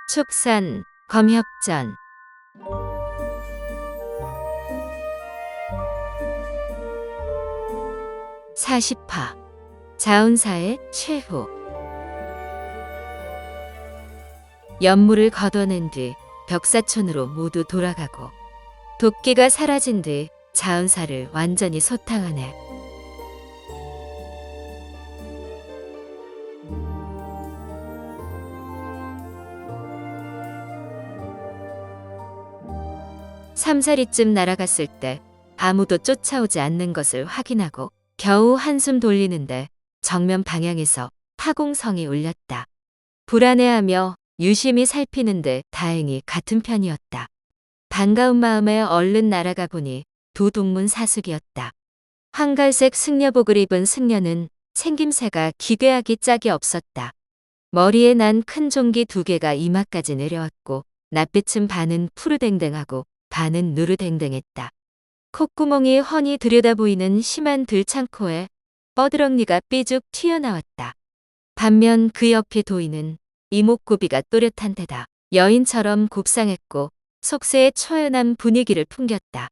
축산, 검협전. 40화. 자운사의 최후. 연물을 걷어낸 뒤 벽사촌으로 모두 돌아가고 도끼가 사라진 뒤 자운사를 완전히 소탕하네. 삼사리쯤 날아갔을 때 아무도 쫓아오지 않는 것을 확인하고 겨우 한숨 돌리는데 정면 방향에서 타공성이 울렸다. 불안해하며 유심히 살피는데 다행히 같은 편이었다. 반가운 마음에 얼른 날아가 보니 두 동문 사숙이었다. 황갈색 승려복을 입은 승려는 생김새가 기괴하기 짝이 없었다. 머리에 난 큰 종기 2개가 이마까지 내려왔고 낯빛은 반은 푸르댕댕하고 반은 누르댕댕했다. 콧구멍이 훤히 들여다 보이는 심한 들창코에 뻐드렁니가 삐죽 튀어나왔다. 반면 그 옆에 도이는 이목구비가 또렷한 데다 여인처럼 곱상했고 속세의 초연한 분위기를 풍겼다.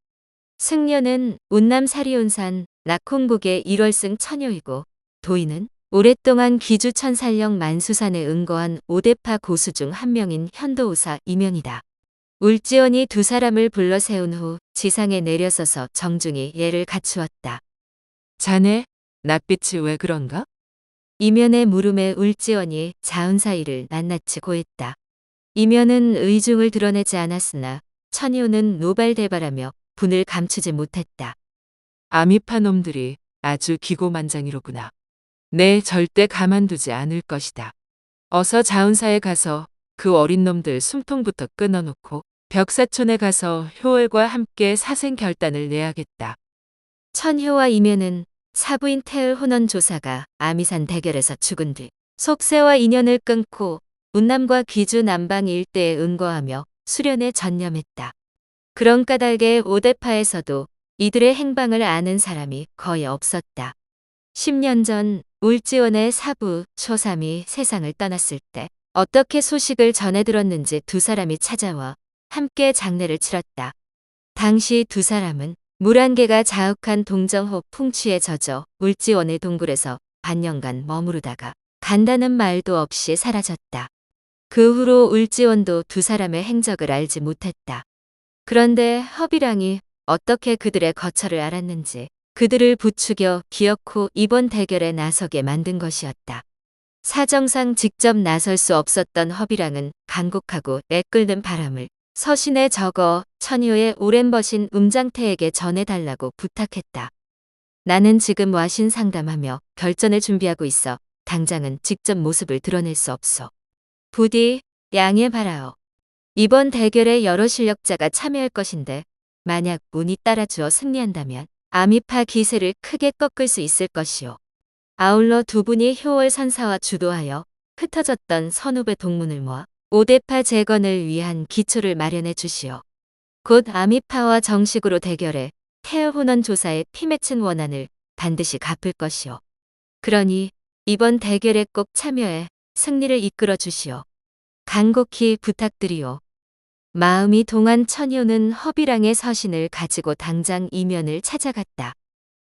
승려는 운남사리온산 낙홍국의 1월승 처녀이고 도이는 오랫동안 기주천살령 만수산에 응거한 오대파 고수 중 한 명인 현도우사 이면이다. 울지원이 두 사람을 불러 세운 후 지상에 내려서서 정중히 예를 갖추었다. 자네, 낯빛이 왜 그런가? 이면의 물음에 울지원이 자운사이를 낱낱이 고했다. 이면은 의중을 드러내지 않았으나 천효는 노발대발하며 분을 감추지 못했다. 아미파 놈들이 아주 기고만장이로구나. 내 절대 가만두지 않을 것이다. 어서 자운사에 가서 그 어린 놈들 숨통부터 끊어놓고 벽사촌에 가서 효월과 함께 사생 결단을 내야겠다. 천효와 이면은 사부인 태을 혼원 조사가 아미산 대결에서 죽은 뒤 속세와 인연을 끊고 운남과 기주 남방 일대에 응거하며 수련에 전념했다. 그런 까닭에 오대파에서도 이들의 행방을 아는 사람이 거의 없었다. 10년 전 울지원의 사부, 초삼이 세상을 떠났을 때 어떻게 소식을 전해 들었는지 두 사람이 찾아와 함께 장례를 치렀다. 당시 두 사람은 물 한 개가 자욱한 동정호 풍취에 젖어 울지원의 동굴에서 반년간 머무르다가 간다는 말도 없이 사라졌다. 그 후로 울지원도 두 사람의 행적을 알지 못했다. 그런데 허비랑이 어떻게 그들의 거처를 알았는지 그들을 부추겨 기어코 이번 대결에 나서게 만든 것이었다. 사정상 직접 나설 수 없었던 허비랑은 간곡하고 애끓는 바람을 서신에 적어 천효의 오랜 버신 음장태에게 전해달라고 부탁했다. 나는 지금 와신 상담하며 결전을 준비하고 있어 당장은 직접 모습을 드러낼 수 없소. 부디 양해 바라오. 이번 대결에 여러 실력자가 참여할 것인데 만약 운이 따라주어 승리한다면 아미파 기세를 크게 꺾을 수 있을 것이오. 아울러 두 분이 효월 선사와 주도하여 흩어졌던 선후배 동문을 모아 오대파 재건을 위한 기초를 마련해 주시오. 곧 아미파와 정식으로 대결해 태어혼원 조사에 피맺힌 원한을 반드시 갚을 것이오. 그러니 이번 대결에 꼭 참여해 승리를 이끌어 주시오. 간곡히 부탁드리오. 마음이 동한 천효는 허비랑의 서신을 가지고 당장 이면을 찾아갔다.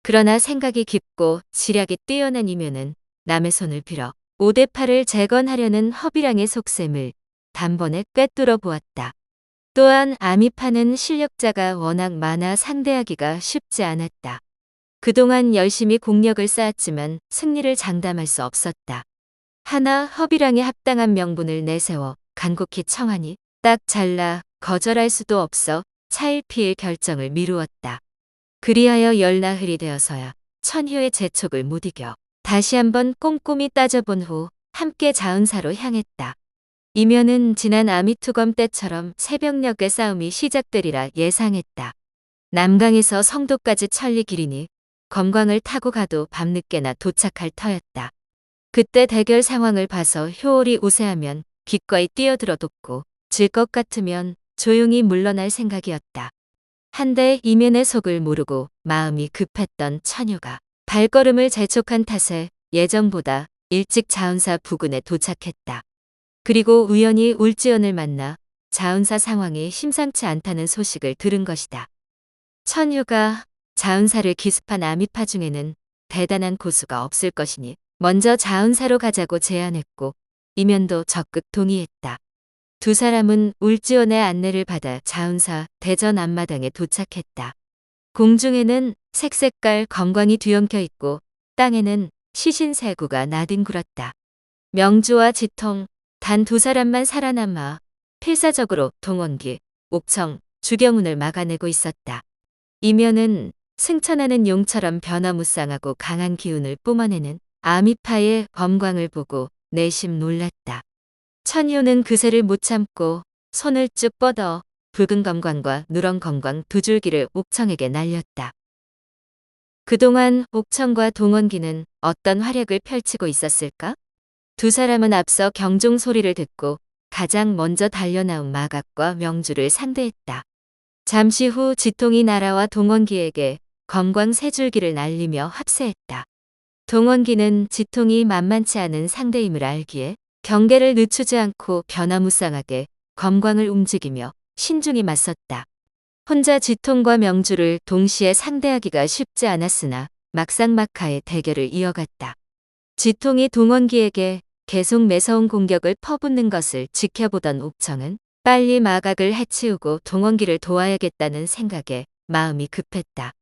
그러나 생각이 깊고 지략이 뛰어난 이면은 남의 손을 빌어 오대파를 재건하려는 허비랑의 속셈을 단번에 꿰뚫어 보았다. 또한 아미파는 실력자가 워낙 많아 상대하기가 쉽지 않았다. 그동안 열심히 공력을 쌓았지만 승리를 장담할 수 없었다. 하나 허비랑에 합당한 명분을 내세워 간곡히 청하니 딱 잘라 거절할 수도 없어 차일피일 결정을 미루었다. 그리하여 열나흘이 되어서야 천효의 재촉을 못 이겨 다시 한번 꼼꼼히 따져본 후 함께 자운사로 향했다. 이면은 지난 아미투검 때처럼 새벽녘에 싸움이 시작되리라 예상했다. 남강에서 성도까지 천리 길이니 검광을 타고 가도 밤늦게나 도착할 터였다. 그때 대결 상황을 봐서 효월이 우세하면 기꺼이 뛰어들어 돕고 질 것 같으면 조용히 물러날 생각이었다. 한데 이면의 속을 모르고 마음이 급했던 천효가 발걸음을 재촉한 탓에 예정보다 일찍 자운사 부근에 도착했다. 그리고 우연히 울지연을 만나 자은사 상황이 심상치 않다는 소식을 들은 것이다. 천유가 자은사를 기습한 아미파 중에는 대단한 고수가 없을 것이니 먼저 자은사로 가자고 제안했고 이면도 적극 동의했다. 두 사람은 울지연의 안내를 받아 자은사 대전 앞마당에 도착했다. 공중에는 색색깔 검광이 뒤엉켜 있고 땅에는 시신세구가 나뒹굴었다. 명주와 지통 단 두 사람만 살아남아 필사적으로 동원기, 옥청, 주경운을 막아내고 있었다. 이면은 승천하는 용처럼 변화무쌍하고 강한 기운을 뿜어내는 아미파의 검광을 보고 내심 놀랐다. 천효는 그새를 못 참고 손을 쭉 뻗어 붉은 검광과 누런 검광 두 줄기를 옥청에게 날렸다. 그동안 옥청과 동원기는 어떤 활약을 펼치고 있었을까? 두 사람은 앞서 경종 소리를 듣고 가장 먼저 달려나온 마각과 명주를 상대했다. 잠시 후 지통이 나라와 동원기에게 검광 세 줄기를 날리며 합세했다. 동원기는 지통이 만만치 않은 상대임을 알기에 경계를 늦추지 않고 변화무쌍하게 검광을 움직이며 신중히 맞섰다. 혼자 지통과 명주를 동시에 상대하기가 쉽지 않았으나 막상막하의 대결을 이어갔다. 지통이 동원기에게 계속 매서운 공격을 퍼붓는 것을 지켜보던 옥청은 빨리 마각을 해치우고 동원기를 도와야겠다는 생각에 마음이 급했다.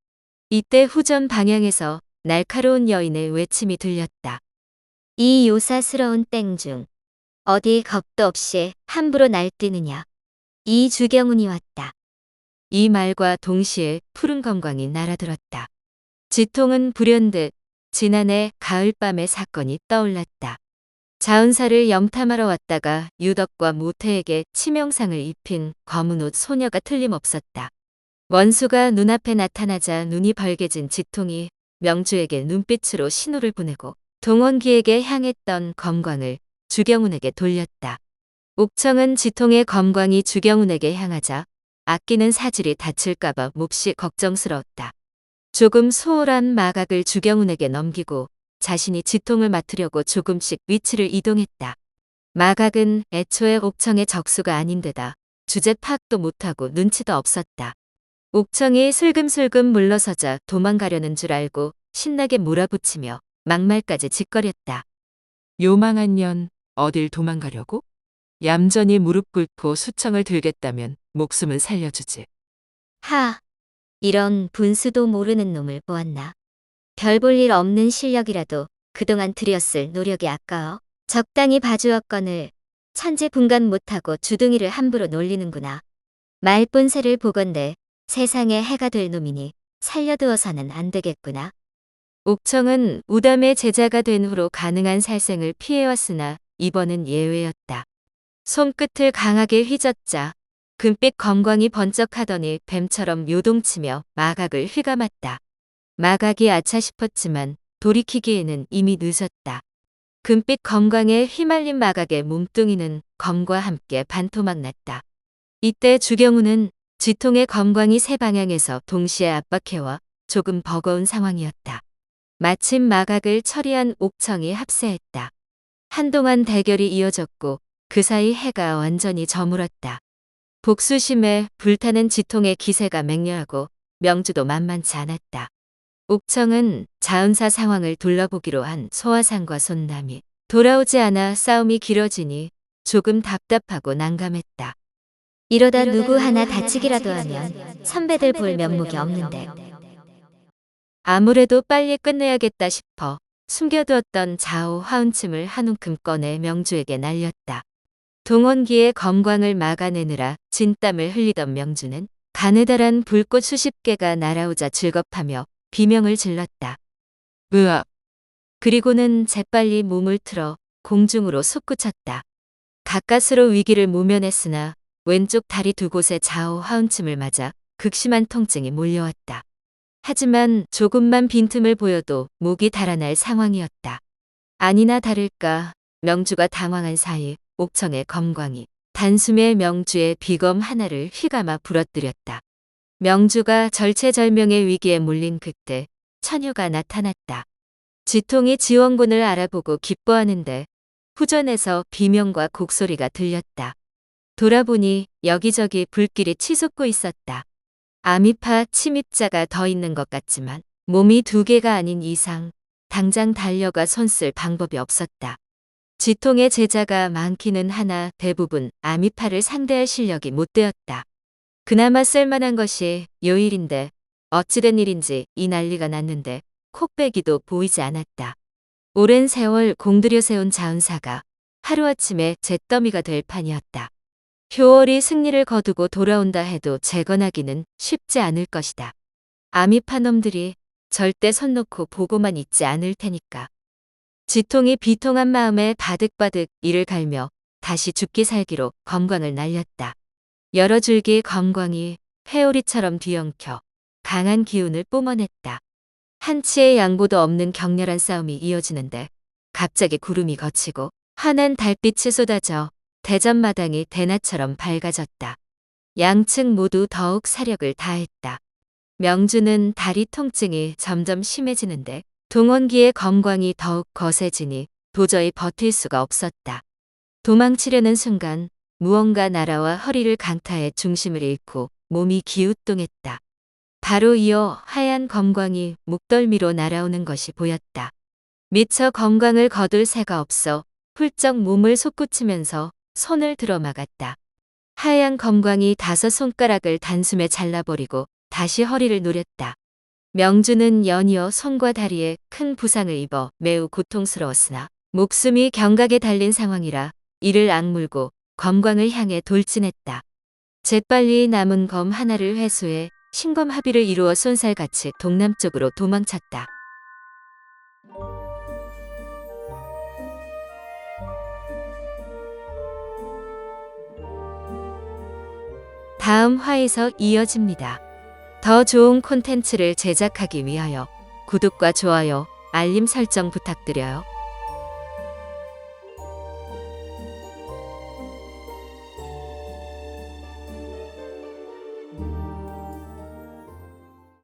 이때 후전 방향에서 날카로운 여인의 외침이 들렸다. 이 요사스러운 땡중 어디 겁도 없이 함부로 날뛰느냐. 이 주경운이 왔다. 이 말과 동시에 푸른 검광이 날아들었다. 지통은 불현듯 지난해 가을밤의 사건이 떠올랐다. 자은사를 염탐하러 왔다가 유덕과 모태에게 치명상을 입힌 검은 옷 소녀가 틀림없었다. 원수가 눈앞에 나타나자 눈이 벌개진 지통이 명주에게 눈빛으로 신호를 보내고 동원기에게 향했던 검광을 주경운에게 돌렸다. 옥청은 지통의 검광이 주경운에게 향하자 아끼는 사질이 다칠까봐 몹시 걱정스러웠다. 조금 소홀한 마각을 주경운에게 넘기고 자신이 지통을 맡으려고 조금씩 위치를 이동했다. 마각은 애초에 옥청의 적수가 아닌데다 주제 파악도 못하고 눈치도 없었다. 옥청이 슬금슬금 물러서자 도망가려는 줄 알고 신나게 몰아붙이며 막말까지 짓거렸다. 요망한 년 어딜 도망가려고? 얌전히 무릎 꿇고 수청을 들겠다면 목숨은 살려주지. 하, 이런 분수도 모르는 놈을 보았나. 별 볼 일 없는 실력이라도 그동안 들였을 노력이 아까워. 적당히 봐주었거늘 천재분간 못하고 주둥이를 함부로 놀리는구나. 말본새를 보건대 세상에 해가 될 놈이니 살려두어서는 안 되겠구나. 옥청은 우담의 제자가 된 후로 가능한 살생을 피해왔으나 이번은 예외였다. 손끝을 강하게 휘젓자 금빛 검광이 번쩍하더니 뱀처럼 요동치며 마각을 휘감았다. 마각이 아차 싶었지만 돌이키기에는 이미 늦었다. 금빛 검광에 휘말린 마각의 몸뚱이는 검과 함께 반토막 났다. 이때 주경운은 지통의 검광이 세 방향에서 동시에 압박해와 조금 버거운 상황이었다. 마침 마각을 처리한 옥청이 합세했다. 한동안 대결이 이어졌고 그 사이 해가 완전히 저물었다. 복수심에 불타는 지통의 기세가 맹렬하고 명주도 만만치 않았다. 옥청은 자은사 상황을 둘러보기로 한 소화상과 손남이 돌아오지 않아 싸움이 길어지니 조금 답답하고 난감했다. 이러다 누구 하나 다치기라도 하면 선배들 볼 면목이 없는데. 아무래도 빨리 끝내야겠다 싶어 숨겨두었던 좌우 화운침을 한 움큼 꺼내 명주에게 날렸다. 동원기의 검광을 막아내느라 진땀을 흘리던 명주는 가느다란 불꽃 수십 개가 날아오자 즐겁하며 비명을 질렀다. 으악! 그리고는 재빨리 몸을 틀어 공중으로 솟구쳤다. 가까스로 위기를 모면했으나 왼쪽 다리 두 곳에 좌우 화운침을 맞아 극심한 통증이 몰려왔다. 하지만 조금만 빈틈을 보여도 목이 달아날 상황이었다. 아니나 다를까 명주가 당황한 사이 옥청의 검광이 단숨에 명주의 비검 하나를 휘감아 부러뜨렸다. 명주가 절체절명의 위기에 몰린 그때 천효가 나타났다. 지통이 지원군을 알아보고 기뻐하는데 후전에서 비명과 곡소리가 들렸다. 돌아보니 여기저기 불길이 치솟고 있었다. 아미파 침입자가 더 있는 것 같지만 몸이 2개가 아닌 이상 당장 달려가 손쓸 방법이 없었다. 지통의 제자가 많기는 하나 대부분 아미파를 상대할 실력이 못 되었다. 그나마 쓸만한 것이 요일인데 어찌된 일인지 이 난리가 났는데 콕배기도 보이지 않았다. 오랜 세월 공들여 세운 자은사가 하루아침에 잿더미가 될 판이었다. 효월이 승리를 거두고 돌아온다 해도 재건하기는 쉽지 않을 것이다. 아미파 놈들이 절대 손 놓고 보고만 있지 않을 테니까. 지통이 비통한 마음에 바득바득 이를 갈며 다시 죽기 살기로 검광을 날렸다. 여러 줄기 검광이 회오리처럼 뒤엉켜 강한 기운을 뿜어냈다. 한치의 양보도 없는 격렬한 싸움이 이어지는데 갑자기 구름이 걷히고 환한 달빛이 쏟아져 대전마당이 대낮처럼 밝아졌다. 양측 모두 더욱 사력을 다했다. 명주는 다리 통증이 점점 심해지는데 동원기의 검광이 더욱 거세지니 도저히 버틸 수가 없었다. 도망치려는 순간 무언가 날아와 허리를 강타해 중심을 잃고 몸이 기우뚱했다. 바로 이어 하얀 검광이 목덜미로 날아오는 것이 보였다. 미처 검광을 거둘 새가 없어 훌쩍 몸을 솟구치면서 손을 들어 막았다. 하얀 검광이 5 손가락을 단숨에 잘라버리고 다시 허리를 노렸다. 명주는 연이어 손과 다리에 큰 부상을 입어 매우 고통스러웠으나 목숨이 경각에 달린 상황이라 이를 악물고 검광을 향해 돌진했다. 재빨리 남은 검 하나를 회수해 신검 합의를 이루어 쏜살같이 동남쪽으로 도망쳤다. 다음 화에서 이어집니다. 더 좋은 콘텐츠를 제작하기 위하여 구독과 좋아요, 알림 설정 부탁드려요.